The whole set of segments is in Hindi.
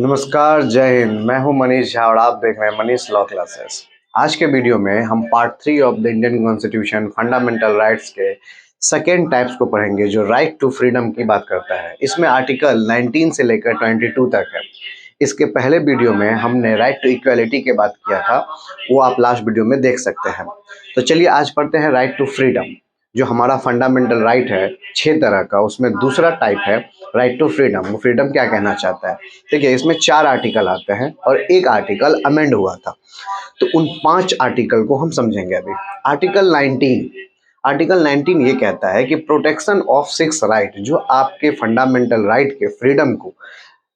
नमस्कार, जय हिंद। मैं हूं मनीष झा और आप देख रहे हैं मनीष लॉ क्लासेस। आज के वीडियो में हम part 3 of the Indian constitution fundamental rights के सेकेंड टाइप्स को पढ़ेंगे, जो राइट टू फ्रीडम की बात करता है। इसमें आर्टिकल 19 से लेकर 22 तक है। इसके पहले वीडियो में हमने राइट टू इक्वालिटी की बात किया था, वो आप लास्ट वीडियो में देख सकते हैं। तो चलिए आज पढ़ते हैं राइट टू फ्रीडम, जो हमारा फंडामेंटल राइट है 6 तरह का। उसमें दूसरा टाइप है राइट टू फ्रीडम। वो फ्रीडम क्या कहना चाहता है? देखिए, इसमें 4 आर्टिकल आते हैं और एक आर्टिकल अमेंड हुआ था। तो उन 5 आर्टिकल को हम समझेंगे अभी। आर्टिकल 19 ये कहता है कि प्रोटेक्शन ऑफ 6 राइट, जो आपके फंडामेंटल राइट के फ्रीडम को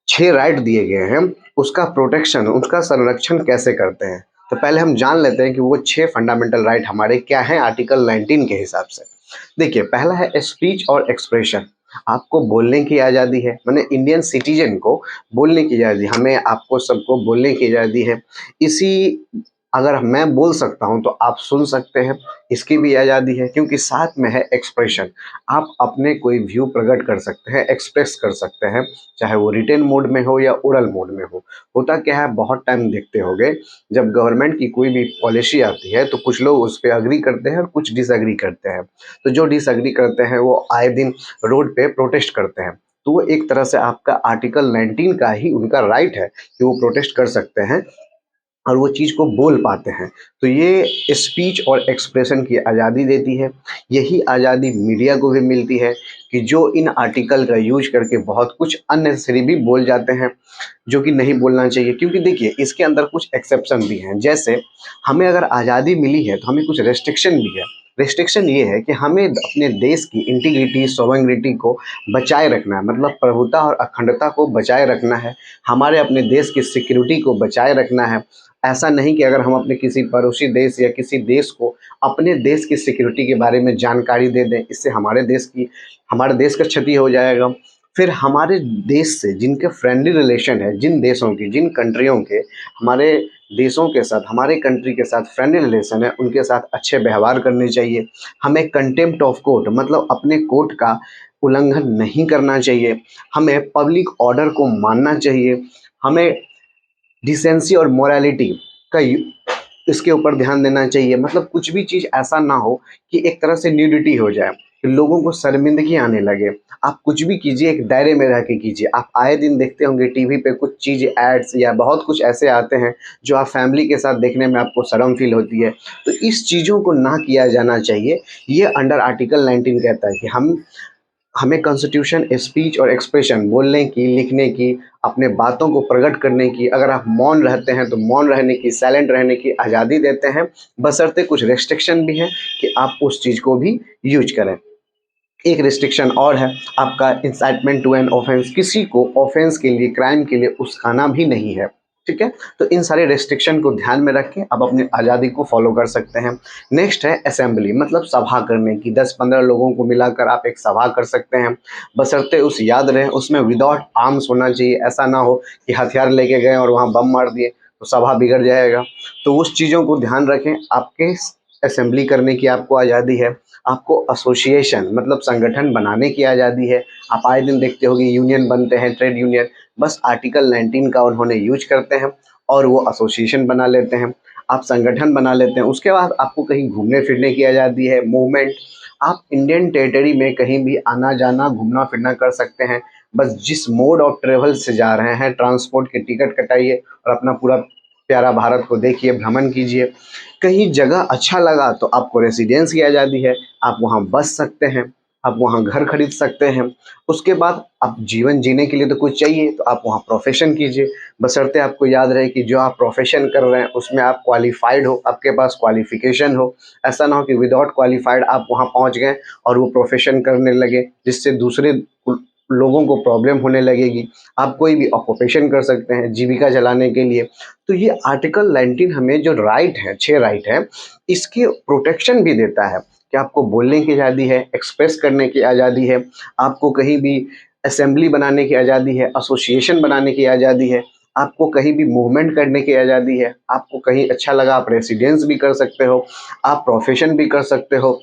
6 राइट दिए गए हैं, उसका प्रोटेक्शन, उसका संरक्षण कैसे करते हैं। तो पहले हम जान लेते हैं कि वो 6 फंडामेंटल राइट हमारे क्या हैं आर्टिकल 19 के हिसाब से। देखिए, पहला है स्पीच और एक्सप्रेशन। आपको बोलने की आज़ादी है, माने इंडियन सिटीजन को बोलने की आज़ादी, हमें आपको सबको बोलने की आज़ादी है। इसी अगर मैं बोल सकता हूं तो आप सुन सकते हैं, इसकी भी आज़ादी है। क्योंकि साथ में है एक्सप्रेशन, आप अपने कोई व्यू प्रकट कर सकते हैं, एक्सप्रेस कर सकते हैं, चाहे वो रिटेन मोड में हो या ओरल मोड में हो। होता क्या है, बहुत टाइम देखते होंगे, जब गवर्नमेंट की कोई भी पॉलिसी आती है तो कुछ लोग उस पर अग्री करते हैं और कुछ डिसएग्री करते हैं। तो जो डिसएग्री करते हैं वो आए दिन रोड पे प्रोटेस्ट करते हैं। तो वो एक तरह से आपका आर्टिकल 19 का ही उनका राइट है कि वो प्रोटेस्ट कर सकते हैं और वो चीज़ को बोल पाते हैं। तो ये स्पीच और एक्सप्रेशन की आज़ादी देती है। यही आज़ादी मीडिया को भी मिलती है कि जो इन आर्टिकल का यूज करके बहुत कुछ अननेसेसरी भी बोल जाते हैं, जो कि नहीं बोलना चाहिए। क्योंकि देखिए, इसके अंदर कुछ एक्सेप्शन भी हैं। जैसे हमें अगर आज़ादी मिली है तो हमें कुछ रेस्ट्रिक्शन भी है। रेस्ट्रिक्शन ये है कि हमें अपने देश की इंटीग्रिटी, सोवरेनिटी को बचाए रखना है, मतलब प्रभुता और अखंडता को बचाए रखना है। हमारे अपने देश की सिक्योरिटी को बचाए रखना है। ऐसा नहीं कि अगर हम अपने किसी पड़ोसी देश या किसी देश को अपने देश की सिक्योरिटी के बारे में जानकारी दे दें, इससे हमारे देश का क्षति हो जाएगा। फिर हमारे देश से जिनके फ्रेंडली रिलेशन है, जिन देशों की, जिन कंट्रियों के हमारे देशों के साथ, हमारे कंट्री के साथ फ्रेंडली रिलेशन है, उनके साथ अच्छे व्यवहार करने चाहिए। हमें कंटेम्प्ट ऑफ कोर्ट, मतलब अपने कोर्ट का उल्लंघन नहीं करना चाहिए। हमें पब्लिक ऑर्डर को मानना चाहिए। हमें डिसेंसी और मोरालिटी का इसके ऊपर ध्यान देना चाहिए। मतलब कुछ भी चीज़ ऐसा ना हो कि एक तरह से न्यूडिटी हो जाए, कि लोगों को शर्मिंदगी आने लगे। आप कुछ भी कीजिए, एक दायरे में रह के कीजिए। आप आए दिन देखते होंगे टीवी पे कुछ चीज़ एड्स या बहुत कुछ ऐसे आते हैं जो आप फैमिली के साथ देखने में आपको शर्म फील होती है। तो इस चीज़ों को ना किया जाना चाहिए। ये अंडर आर्टिकल 19 कहता है कि हमें कॉन्स्टिट्यूशन स्पीच और एक्सप्रेशन, बोलने की, लिखने की, अपने बातों को प्रकट करने की, अगर आप मौन रहते हैं तो मौन रहने की, साइलेंट रहने की आज़ादी देते हैं। बशर्ते कुछ रेस्ट्रिक्शन भी है कि आप उस चीज़ को भी यूज करें। एक रिस्ट्रिक्शन और है आपका, इंसाइटमेंट टू एन ऑफेंस, किसी को ऑफेंस के लिए, क्राइम के लिए उस्काना भी नहीं है। ठीक है, तो इन सारे रेस्ट्रिक्शन को ध्यान में रख के आप अपनी आज़ादी को फॉलो कर सकते हैं। नेक्स्ट है असेंबली, मतलब सभा करने की। 10-15 लोगों को मिलाकर आप एक सभा कर सकते हैं, बशर्ते उस याद रहे उसमें विदाउट आर्म्स होना चाहिए। ऐसा ना हो कि हथियार लेके गए और वहाँ बम मार दिए तो सभा बिगड़ जाएगा। तो उस चीज़ों को ध्यान रखें। आपके असेंबली करने की आपको आज़ादी है। आपको एसोसिएशन, मतलब संगठन बनाने की आज़ादी है। आप आए दिन देखते होंगे यूनियन बनते हैं, ट्रेड यूनियन। बस आर्टिकल 19 का उन्होंने यूज करते हैं और वो एसोसिएशन बना लेते हैं, आप संगठन बना लेते हैं। उसके बाद आपको कहीं घूमने फिरने की आज़ादी है, मूवमेंट। आप इंडियन टेरिटरी में कहीं भी आना जाना, घूमना फिरना कर सकते हैं। बस जिस मोड ऑफ ट्रेवल से जा रहे हैं, ट्रांसपोर्ट की टिकट कटाइए और अपना पूरा प्यारा भारत को देखिए, भ्रमण कीजिए। कहीं जगह अच्छा लगा तो आपको रेसिडेंस की आज़ादी है, आप वहाँ बस सकते हैं, आप वहाँ घर खरीद सकते हैं। उसके बाद आप जीवन जीने के लिए तो कुछ चाहिए, तो आप वहाँ प्रोफेशन कीजिए। बशर्ते आपको याद रहे कि जो आप प्रोफेशन कर रहे हैं उसमें आप क्वालिफाइड हो, आपके पास क्वालिफिकेशन हो। ऐसा ना हो कि विदाउट क्वालिफाइड आप वहाँ पहुँच गए और वो प्रोफेशन करने लगे, जिससे दूसरे लोगों को प्रॉब्लम होने लगेगी। आप कोई भी ऑक्यूपेशन कर सकते हैं जीविका चलाने के लिए। तो ये आर्टिकल 19 हमें जो राइट है, 6 राइट है, इसकी प्रोटेक्शन भी देता है कि आपको बोलने की आज़ादी है, एक्सप्रेस करने की आज़ादी है, आपको कहीं भी असेंबली बनाने की आज़ादी है, एसोसिएशन बनाने की आज़ादी है, आपको कहीं भी मूवमेंट करने की आज़ादी है, आपको कहीं अच्छा लगा आप रेसिडेंस भी कर सकते हो, आप प्रोफेशन भी कर सकते हो।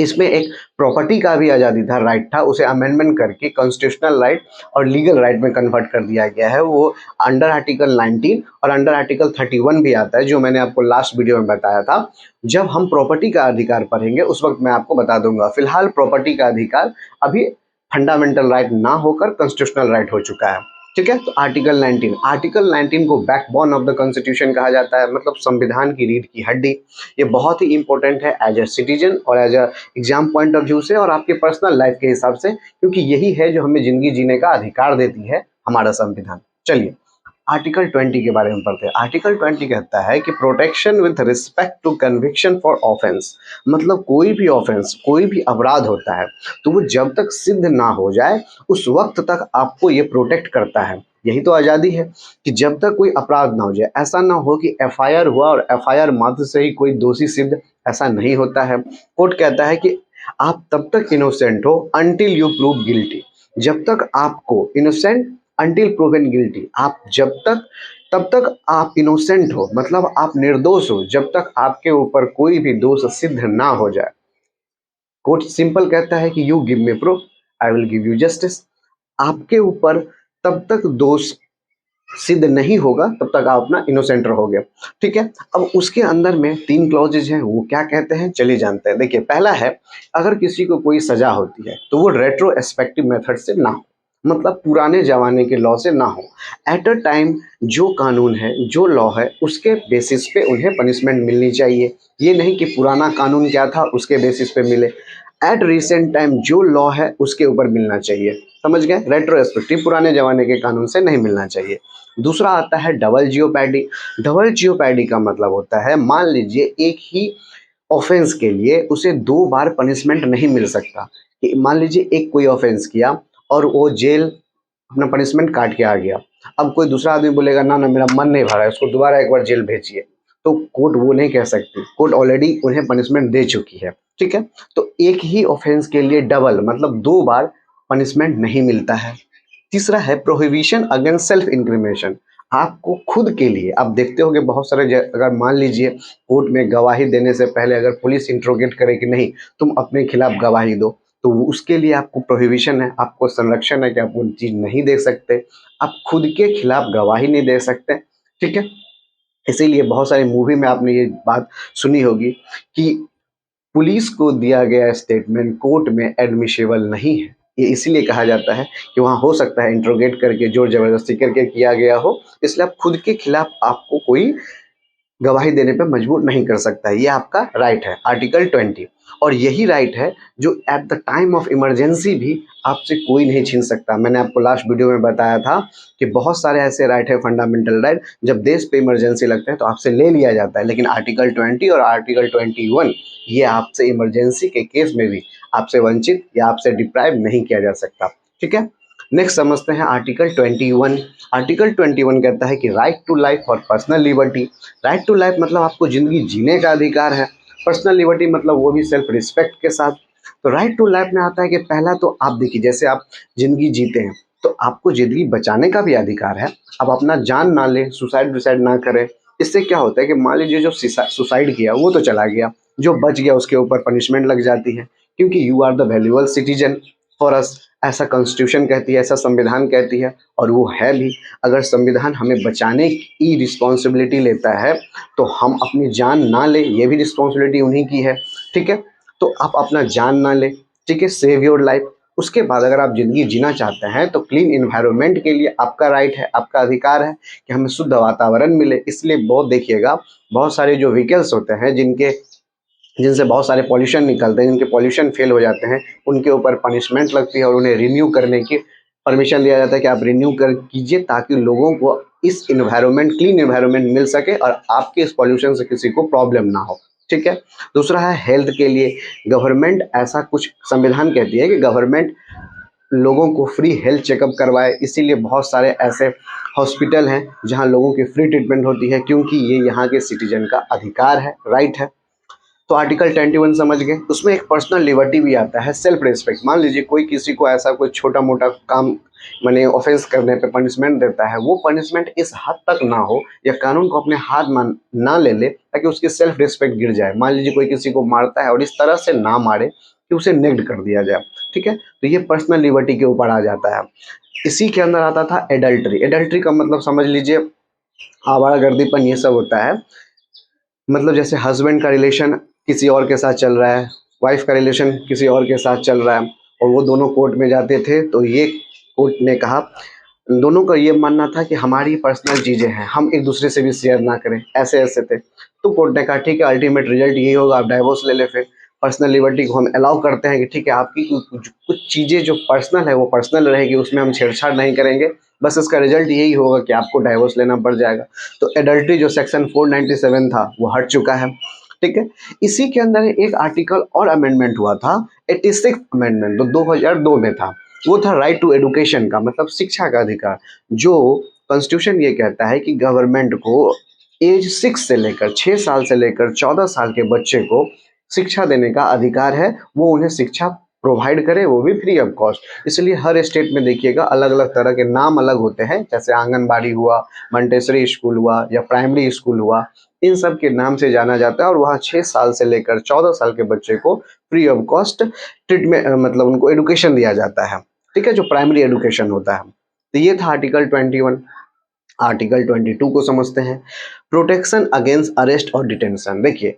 इसमें एक प्रॉपर्टी का भी आज़ादी था, राइट था, उसे अमेंडमेंट करके कॉन्स्टिट्यूशनल राइट और लीगल राइट में कन्वर्ट कर दिया गया है। वो अंडर आर्टिकल 19 और अंडर आर्टिकल 31 भी आता है, जो मैंने आपको लास्ट वीडियो में बताया था। जब हम प्रॉपर्टी का अधिकार पढ़ेंगे उस वक्त मैं आपको बता दूंगा। फिलहाल प्रॉपर्टी का अधिकार अभी फंडामेंटल राइट ना होकर कॉन्स्टिट्यूशनल राइट हो चुका है, ठीक है। तो आर्टिकल 19 को बैकबोन ऑफ द कॉन्स्टिट्यूशन कहा जाता है, मतलब संविधान की रीढ़ की हड्डी। ये बहुत ही इंपॉर्टेंट है एज ए सिटीजन और as a exam point of view से और आपके पर्सनल लाइफ के हिसाब से, क्योंकि यही है जो हमें जिंदगी जीने का अधिकार देती है हमारा संविधान। चलिए आर्टिकल 20 के बारे में पढ़ते हैं। आर्टिकल 20 कहता है कि protection with respect to conviction for offence, मतलब कोई भी ऑफेंस, कोई भी अपराध होता है तो वो जब तक सिद्ध ना हो जाए उस वक्त तक आपको ये प्रोटेक्ट करता है। यही तो आज़ादी है कि जब तक कोई अपराध ना हो जाए, ऐसा ना हो कि एफआईआर हुआ और एफआईआर मात्र से ही कोई दोषी सिद्ध, ऐसा नहीं होता है। कोर्ट कहता है कि आप तब तक इनोसेंट हो अनटिल यू प्रूव गिल्टी, जब तक आपको इनोसेंट अनटिल प्रूवन गिल्टी, आप जब तक तब तक आप इनोसेंट हो, मतलब आप निर्दोष हो जब तक आपके ऊपर कोई भी दोष सिद्ध ना हो जाए। कोर्ट सिंपल कहता है कि you give me proof, I will give you justice. आपके ऊपर तब तक दोष सिद्ध नहीं होगा तब तक आप अपना इनोसेंट रहोगे, ठीक है। अब उसके अंदर में 3 क्लॉजेज हैं, वो क्या कहते हैं चलिए जानते हैं। देखिए पहला है, अगर किसी को कोई सजा होती है तो वो रेट्रोस्पेक्टिव मेथड से ना हो, मतलब पुराने जमाने के लॉ से ना हो। एट अ टाइम जो कानून है, जो लॉ है, उसके बेसिस पे उन्हें पनिशमेंट मिलनी चाहिए। ये नहीं कि पुराना कानून क्या था उसके बेसिस पे मिले। एट रिसेंट टाइम जो लॉ है उसके ऊपर मिलना चाहिए, समझ गए। रेट्रोस्पेक्टिव पुराने जमाने के कानून से नहीं मिलना चाहिए। दूसरा आता है डबल जियोपैडी। डबल जियोपैडी का मतलब होता है, मान लीजिए एक ही ऑफेंस के लिए उसे 2 बार पनिशमेंट नहीं मिल सकता। कि मान लीजिए एक कोई ऑफेंस किया और वो जेल अपना पनिशमेंट काट के आ गया, अब कोई दूसरा आदमी बोलेगा ना ना मेरा मन नहीं भरा है, उसको दोबारा एक बार जेल भेजिए, तो कोर्ट वो नहीं कह सकती, कोर्ट ऑलरेडी उन्हें पनिशमेंट दे चुकी है, ठीक है। तो एक ही ऑफेंस के लिए डबल मतलब 2 बार पनिशमेंट नहीं मिलता है। तीसरा है प्रोहिबिशन अगेंस्ट सेल्फ इंक्रिमिनेशन। आपको खुद के लिए, आप देखते होंगे बहुत सारे अगर मान लीजिए कोर्ट में गवाही देने से पहले अगर पुलिस इंट्रोगेट करे कि नहीं तुम अपने खिलाफ गवाही दो, तो उसके लिए आपको प्रोहिबिशन है, आपको संरक्षण है कि आप वो चीज़ नहीं दे सकते, आप खुद के खिलाफ गवाही नहीं दे सकते, ठीक है। इसीलिए बहुत सारी मूवी में आपने ये बात सुनी होगी कि पुलिस को दिया गया स्टेटमेंट कोर्ट में एडमिसेबल नहीं है। ये इसीलिए कहा जाता है कि वहाँ हो सकता है इंट्रोगेट करके जोर जबरदस्ती करके किया गया हो, इसलिए आप खुद के खिलाफ आपको कोई गवाही देने पे मजबूर नहीं कर सकता है। ये आपका राइट है आर्टिकल 20, और यही राइट है जो at the time of emergency भी आपसे कोई नहीं छीन सकता। मैंने आपको लास्ट वीडियो में बताया था कि बहुत सारे ऐसे राइट है फंडामेंटल राइट, जब देश पे इमरजेंसी लगता है तो आपसे ले लिया जाता है, लेकिन आर्टिकल 20 और आर्टिकल 21 ये आपसे इमरजेंसी के केस में भी आपसे वंचित या आपसे डिप्राइव नहीं किया जा सकता, ठीक है। नेक्स्ट समझते हैं आर्टिकल 21। आर्टिकल 21 कहता है कि राइट टू लाइफ और personal liberty. Right to life मतलब आपको ज़िंदगी जीने का अधिकार है, पर्सनल लिबर्टी मतलब वो भी सेल्फ रिस्पेक्ट के साथ। तो राइट टू लाइफ में आता है कि पहला तो आप देखिए, जैसे आप ज़िंदगी जीते हैं तो आपको ज़िंदगी बचाने का भी अधिकार है। आप अपना जान ना लें, सुसाइड वुसाइड ना करें। इससे क्या होता है कि मान लीजिए जो सुसाइड किया वो तो चला गया, जो बच गया उसके ऊपर पनिशमेंट लग जाती है, क्योंकि you are the valuable citizen for us, ऐसा कॉन्स्टिट्यूशन कहती है, ऐसा संविधान कहती है, और वो है भी। अगर संविधान हमें बचाने की रिस्पॉन्सिबिलिटी लेता है तो हम अपनी जान ना ले, ये भी रिस्पॉन्सिबिलिटी उन्हीं की है, ठीक है। तो आप अपना जान ना ले, ठीक है, सेव योर लाइफ। उसके बाद अगर आप ज़िंदगी जीना चाहते हैं तो क्लीन इन्वायरमेंट के लिए आपका राइट है, आपका अधिकार है कि हमें शुद्ध वातावरण मिले। इसलिए बहुत देखिएगा, बहुत सारे जो व्हीकल्स होते हैं जिनसे बहुत सारे पॉल्यूशन निकलते हैं, जिनके पॉल्यूशन फेल हो जाते हैं, उनके ऊपर पनिशमेंट लगती है और उन्हें रिन्यू करने की परमिशन दिया जाता है कि आप रिन्यू कर कीजिए, ताकि लोगों को इस इन्वायरमेंट, क्लीन इन्वायरमेंट मिल सके और आपके इस पॉल्यूशन से किसी को प्रॉब्लम ना हो, ठीक है। दूसरा है हेल्थ के लिए। गवर्नमेंट ऐसा कुछ संविधान कहती है कि गवर्नमेंट लोगों को फ्री हेल्थ चेकअप करवाए, इसीलिए बहुत सारे ऐसे हॉस्पिटल हैं जहां लोगों की फ्री ट्रीटमेंट होती है, क्योंकि ये यहाँ के सिटीजन का अधिकार है, राइट है। तो आर्टिकल 21 समझ गए। उसमें एक पर्सनल लिबर्टी भी आता है, सेल्फ रिस्पेक्ट। मान लीजिए कोई किसी को ऐसा कोई छोटा मोटा काम माने ऑफेंस करने पे पनिशमेंट देता है, वो पनिशमेंट इस हद तक ना हो या कानून को अपने हाथ में ना ले ले ताकि उसकी सेल्फ रिस्पेक्ट गिर जाए। मान लीजिए कोई किसी को मारता है और इस तरह से ना मारे कि उसे नेग्ड कर दिया जाए, ठीक है, तो ये पर्सनल लिबर्टी के ऊपर आ जाता है। इसी के अंदर आता था एडल्ट्री। एडल्ट्री का मतलब समझ लीजिए आवारागर्दीपन, ये सब होता है। मतलब जैसे हस्बैंड का रिलेशन किसी और के साथ चल रहा है, वाइफ का रिलेशन किसी और के साथ चल रहा है और वो दोनों कोर्ट में जाते थे, तो ये कोर्ट ने कहा, दोनों का ये मानना था कि हमारी पर्सनल चीज़ें हैं, हम एक दूसरे से भी शेयर ना करें, ऐसे ऐसे थे। तो कोर्ट ने कहा ठीक है, अल्टीमेट रिजल्ट यही होगा, आप डाइवोर्स ले ले। फिर पर्सनल लिबर्टी को हम अलाउ करते हैं कि ठीक है, आपकी कुछ चीज़ें जो पर्सनल है वो पर्सनल रहेगी, उसमें हम छेड़छाड़ नहीं करेंगे, बस इसका रिजल्ट यही होगा कि आपको डाइवोर्स लेना पड़ जाएगा। तो एडल्ट्री जो सेक्शन 497 था वो हट चुका है, ठीक है। इसी के अंदर एक आर्टिकल और अमेंडमेंट हुआ था, 86 अमेंडमेंट, तो 2002 में था। वो था राइट टू एडुकेशन का, मतलब शिक्षा का अधिकार। जो कॉन्स्टिट्यूशन ये कहता है कि गवर्नमेंट को एज 6 साल से लेकर 14 साल के बच्चे को शिक्षा देने का अधिकार है, वो उन्हें शिक्षा प्रोवाइड करे, वो भी फ्री ऑफ कॉस्ट। इसलिए हर स्टेट में देखिएगा अलग अलग तरह के नाम अलग होते हैं, जैसे आंगनबाड़ी हुआ, मंटेसरी स्कूल हुआ या प्राइमरी स्कूल हुआ, इन सब के नाम से जाना जाता है। और वहाँ 6 साल से लेकर 14 साल के बच्चे को फ्री ऑफ कॉस्ट ट्रीटमेंट, मतलब उनको एडुकेशन दिया जाता है, ठीक है, जो प्राइमरी एडुकेशन होता है। तो ये था आर्टिकल 21। आर्टिकल 22 को समझते हैं, प्रोटेक्शन अगेंस्ट अरेस्ट और डिटेंशन। देखिए,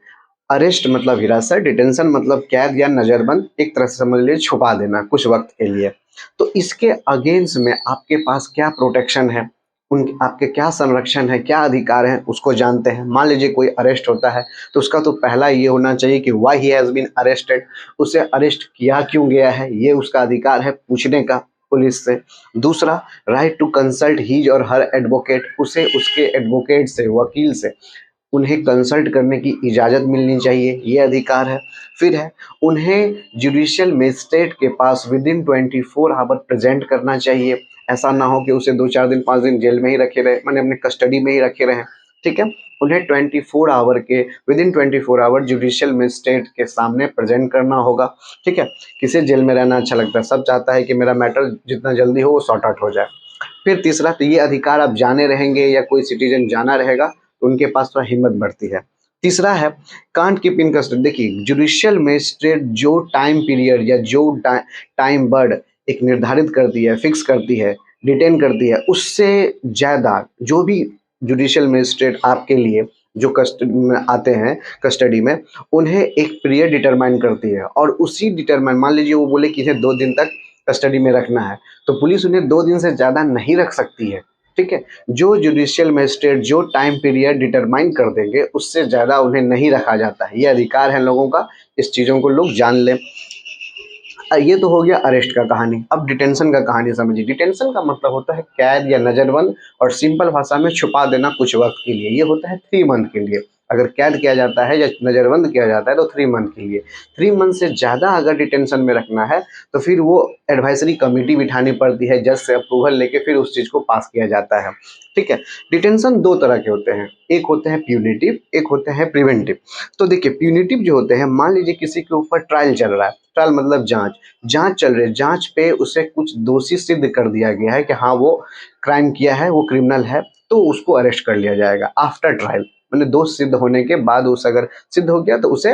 अरेस्ट मतलब हिरासत, डिटेंशन मतलब कैद या नज़रबंद, एक तरह से समझ लीजिए छुपा देना कुछ वक्त के लिए। तो इसके अगेंस्ट में आपके पास क्या प्रोटेक्शन है, उन आपके क्या संरक्षण है, क्या अधिकार हैं, उसको जानते हैं। मान लीजिए कोई अरेस्ट होता है तो उसका तो पहला ये होना चाहिए कि why he has been arrested, उसे अरेस्ट किया क्यों गया है, ये उसका अधिकार है पूछने का पुलिस से। दूसरा, राइट टू कंसल्ट हीज और हर एडवोकेट, उसे उसके एडवोकेट से, वकील से उन्हें कंसल्ट करने की इजाज़त मिलनी चाहिए, ये अधिकार है। फिर है, उन्हें जुडिशियल मजिस्ट्रेट के पास विदिन 24 आवर प्रेजेंट करना चाहिए। ऐसा ना हो कि उसे 2-4 दिन 5 दिन जेल में ही रखे रहे, माने अपने कस्टडी में ही रखे रहें, ठीक है। उन्हें 24 आवर के विदिन 24 आवर जुडिशियल मजिस्ट्रेट के सामने प्रेजेंट करना होगा, ठीक है। किसे जेल में रहना अच्छा लगता है, सब चाहता है कि मेरा मैटर जितना जल्दी हो वो सॉर्ट आउट हो जाए। फिर तीसरा, तो ये अधिकार आप जाने रहेंगे या कोई सिटीजन जाना रहेगा तो उनके पास थोड़ा हिम्मत बढ़ती है। तीसरा है, कांट कीप इन कस्टडी। देखिए, जुडिशियल मजिस्ट्रेट जो टाइम पीरियड या जो टाइम वर्ड एक निर्धारित करती है, फिक्स करती है, डिटेन करती है, उससे ज़्यादा जो भी जुडिशियल मजिस्ट्रेट आपके लिए जो कस्टडी में आते हैं, कस्टडी में, उन्हें एक पीरियड डिटरमाइन करती है और उसी डिटरमाइन, मान लीजिए वो बोले कि इन्हें 2 दिन तक कस्टडी में रखना है, तो पुलिस उन्हें 2 दिन से ज़्यादा नहीं रख सकती है, ठीक है। जो जुडिशियल मजिस्ट्रेट जो टाइम पीरियड डिटरमाइन कर देंगे उससे ज़्यादा उन्हें नहीं रखा जाता है, ये अधिकार है लोगों का, इस चीज़ों को लोग जान लें। ये तो हो गया अरेस्ट का कहानी। अब डिटेंशन का कहानी समझिए। डिटेंशन का मतलब होता है कैद या नज़रबंद, और सिंपल भाषा में छुपा देना कुछ वक्त के लिए। ये होता है 3 मंथ के लिए। अगर कैद किया जाता है या नज़रबंद किया जाता है तो 3 मंथ के लिए। 3 मंथ से ज़्यादा अगर डिटेंशन में रखना है तो फिर वो एडवाइजरी कमेटी बिठानी पड़ती है, जज से अप्रूवल लेके फिर उस चीज़ को पास किया जाता है, ठीक है। डिटेंशन 2 तरह के होते हैं, एक होते हैं प्यूनिटिव, एक होते हैं प्रिवेंटिव। तो देखिए, प्यूनिटिव जो होते हैं, मान लीजिए किसी के ऊपर ट्रायल चल रहा है, ट्रायल मतलब जांच चल रही है, जांच पे उसे कुछ दोषी सिद्ध कर दिया गया है कि हाँ वो क्राइम किया है, वो क्रिमिनल है, तो उसको अरेस्ट कर लिया जाएगा आफ्टर ट्रायल, मैंने दोष सिद्ध होने के बाद उस अगर सिद्ध हो गया तो उसे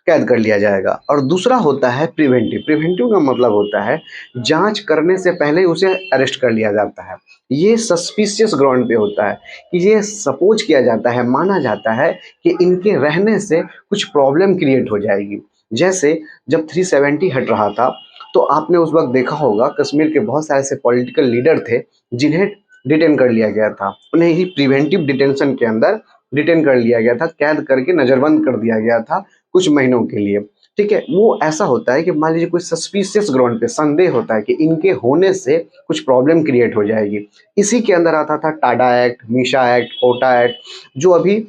कैद कर लिया जाएगा। और दूसरा होता है प्रिवेंटिव। प्रिवेंटिव का मतलब होता है जांच करने से पहले उसे अरेस्ट कर लिया जाता है। ये सस्पिशियस ग्राउंड पे होता है कि ये सपोज किया जाता है, माना जाता है कि इनके रहने से कुछ प्रॉब्लम क्रिएट हो जाएगी। जैसे जब 370 हट रहा था तो आपने उस वक्त देखा होगा कश्मीर के बहुत सारे ऐसे पॉलिटिकल लीडर थे जिन्हें डिटेन कर लिया गया था, उन्हें ही प्रिवेंटिव डिटेंशन के अंदर डिटेन कर लिया गया था, कैद करके नज़रबंद कर दिया गया था कुछ महीनों के लिए, ठीक है। वो ऐसा होता है कि मान लीजिए कोई सस्पिशियस ग्राउंड पे संदेह होता है कि इनके होने से कुछ प्रॉब्लम क्रिएट हो जाएगी। इसी के अंदर आता था टाडा एक्ट, मीशा एक्ट, कोटा एक्ट, जो अभी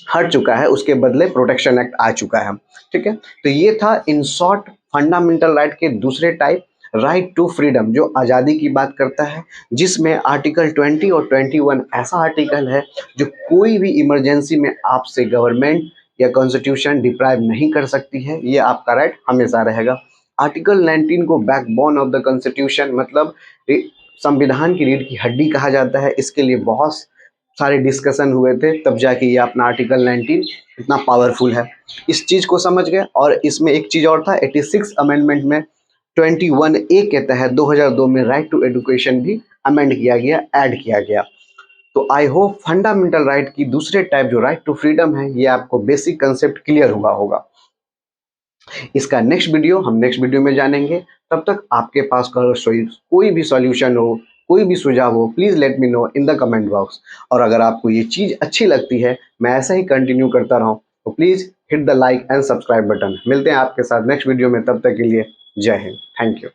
हट चुका है, उसके बदले प्रोटेक्शन एक्ट आ चुका है, ठीक है। तो ये था इन शॉर्ट फंडामेंटल राइट के दूसरे टाइप, राइट टू फ्रीडम, जो आज़ादी की बात करता है, जिसमें आर्टिकल 20 और 21 ऐसा आर्टिकल है जो कोई भी इमरजेंसी में आपसे गवर्नमेंट या कॉन्स्टिट्यूशन डिप्राइव नहीं कर सकती है, ये आपका राइट हमेशा रहेगा। आर्टिकल 19 को बैकबोन ऑफ द कॉन्स्टिट्यूशन मतलब संविधान की रीढ़ की हड्डी कहा जाता है। इसके लिए बहुत सारे डिस्कशन हुए थे, तब जाके ये अपना आर्टिकल 19 इतना पावरफुल है। इस चीज़ को समझ गए। और इसमें एक चीज़ और था, 86 अमेंडमेंट में 21A के तहत 2002 में राइट टू एजुकेशन भी अमेंड किया गया, ऐड किया गया। तो आई होप फंडामेंटल राइट की दूसरे टाइप जो राइट टू फ्रीडम है, ये आपको बेसिक कंसेप्ट क्लियर हुआ होगा। इसका हम नेक्स्ट वीडियो में जानेंगे। तब तक आपके पास कोई भी सॉल्यूशन हो, कोई भी सुझाव हो, please let me know in the comment box. और अगर आपको ये चीज़ अच्छी लगती है, मैं ऐसा ही कंटिन्यू करता रहूँ, तो please hit the like and subscribe button. मिलते हैं आपके साथ नेक्स्ट वीडियो में, तब तक के लिए जय हिंद, थैंक यू।